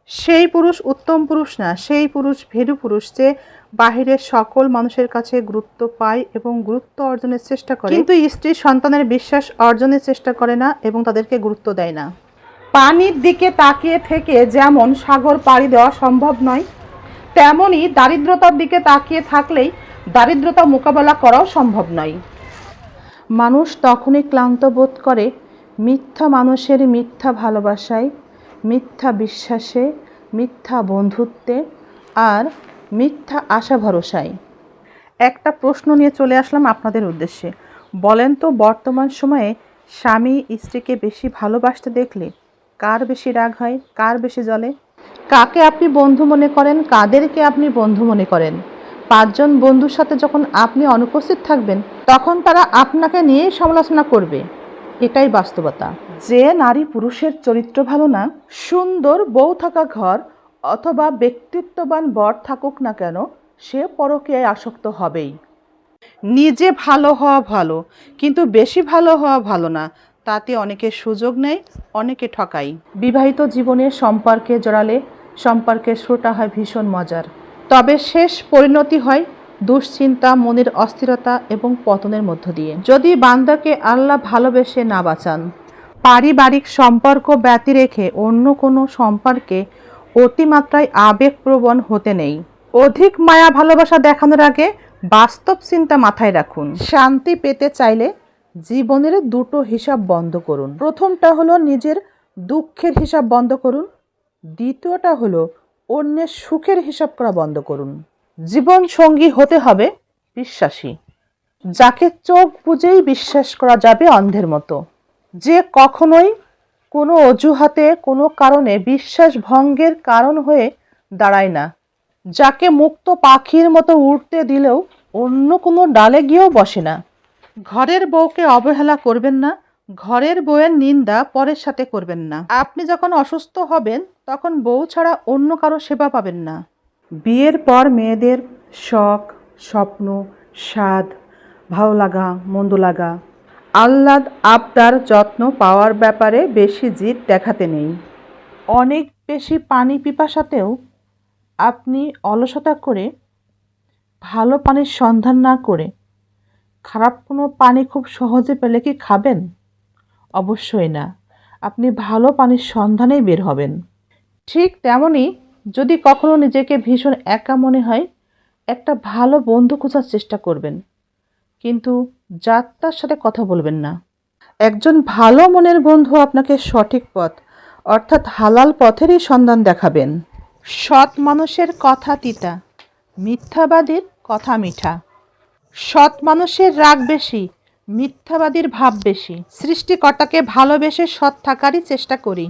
সেই পুরুষ উত্তম পুরুষ না, সেই পুরুষ ভীরু পুরুষ যে বাহিরের সকল মানুষের কাছে গুরুত্ব পায় এবং গুরুত্ব অর্জনের চেষ্টা করে, কিন্তু স্ত্রী সন্তানের বিশ্বাস অর্জনের চেষ্টা করে না এবং তাদেরকে গুরুত্ব দেয় না। পানির দিকে তাকিয়ে থেকে যেমন সাগর পাড়ি দেওয়া সম্ভব নয়, তেমনি দারিদ্রতার দিকে তাকিয়ে থাকলেই দারিদ্রতা মোকাবেলা করাও সম্ভব নয়। মানুষ তখনই ক্লান্ত বোধ করে মিথ্যা মানুষের মিথ্যা ভালোবাসায়, মিথ্যা বিশ্বাসে, মিথ্যা বন্ধুত্বে আর মিথ্যা আশা ভরসায়। একটা প্রশ্ন নিয়ে চলে আসলাম আপনাদের উদ্দেশ্যে। বলেন তো, বর্তমান সময়ে স্বামী স্ত্রীকে বেশি ভালোবাসতে দেখলে কার বেশি রাগ হয়, কার বেশি জ্বলে? কাকে আপনি বন্ধু মনে করেন, কাদেরকে আপনি বন্ধু মনে করেন? 5 জন বন্ধুর সাথে যখন আপনি অনুপস্থিত থাকবেন তখন তারা আপনাকে নিয়েই সমালোচনা করবে। এটাই বাস্তবতা। যে নারী পুরুষের চরিত্র ভালো না, সুন্দর বউ থাকা ঘর অথবা ব্যক্তিত্ববান বর থাকুক না কেন, সে পরকীয়ায় আসক্ত হবেই। নিজে ভালো হওয়া ভালো, কিন্তু বেশি ভালো হওয়া ভালো না। তাতে অনেকে সুযোগ নেয়, অনেকে ঠকায়। বিবাহিত জীবনে সম্পর্কে জড়ালে সম্পর্কের শুরুটা হয় ভীষণ মজার, তবে শেষ পরিণতি হয় দুশ্চিন্তা, মনের অস্থিরতা এবং পতনের মধ্য দিয়ে, যদি বান্দাকে আল্লাহ ভালোবেসে না বাঁচান। পারিবারিক সম্পর্ক ব্যতি রেখে অন্য কোনো সম্পর্কে অতিমাত্রায় আবেগপ্রবণ হতে নেই। অধিক মায়া ভালোবাসা দেখানোর আগে বাস্তব চিন্তা মাথায় রাখুন। শান্তি পেতে চাইলে জীবনের 2টো হিসাব বন্ধ করুন। প্রথমটা হলো নিজের দুঃখের হিসাব বন্ধ করুন, দ্বিতীয়টা হলো অন্যের সুখের হিসাব করা বন্ধ করুন। জীবন সঙ্গী হতে হবে বিশ্বাসী, যাকে চোখ বুজেই বিশ্বাস করা যাবে অন্ধের মতো, যে কখনোই কোনো অজুহাতে কোনো কারণে বিশ্বাস ভঙ্গের কারণ হয়ে দাঁড়ায় না, যাকে মুক্ত পাখির মতো উড়তে দিলেও অন্য কোনো ডালে গিয়েও বসে না। ঘরের বউকে অবহেলা করবেন না, ঘরের বউয়ের নিন্দা পরের সাথে করবেন না। আপনি যখন অসুস্থ হবেন তখন বউ ছাড়া অন্য কারো সেবা পাবেন না। বিয়ের পর মেয়েদের শখ, স্বপ্ন, স্বাদ, ভালো লাগা, মন্দ লাগা, আহ্লাদ, আবদার, যত্ন পাওয়ার ব্যাপারে বেশি জিদ দেখাতে নেই। অনেক বেশি পানি পিপাসাতেও আপনি অলসতা করে ভালো পানির সন্ধান না করে খারাপ কোনো পানি খুব সহজে পেলে কি খাবেন? অবশ্যই না। আপনি ভালো পানির সন্ধানেই বের হবেন। ঠিক তেমনই যদি কখনো নিজেকে ভীষণ একা মনে হয়, একটা ভালো বন্ধু খোঁজার চেষ্টা করবেন, কিন্তু যাত্রার সাথে কথা বলবেন না। একজন ভালো মনের বন্ধু আপনাকে সঠিক পথ অর্থাৎ হালাল পথেরই সন্ধান দেখাবেন। সৎ মানুষের কথা তিতা, মিথ্যাবাদীর কথা মিঠা। সৎ মানুষের রাগ বেশি, মিথ্যাবাদীর ভাব বেশি। সৃষ্টিকর্তাকে ভালোবেসে সৎ থাকারই চেষ্টা করি।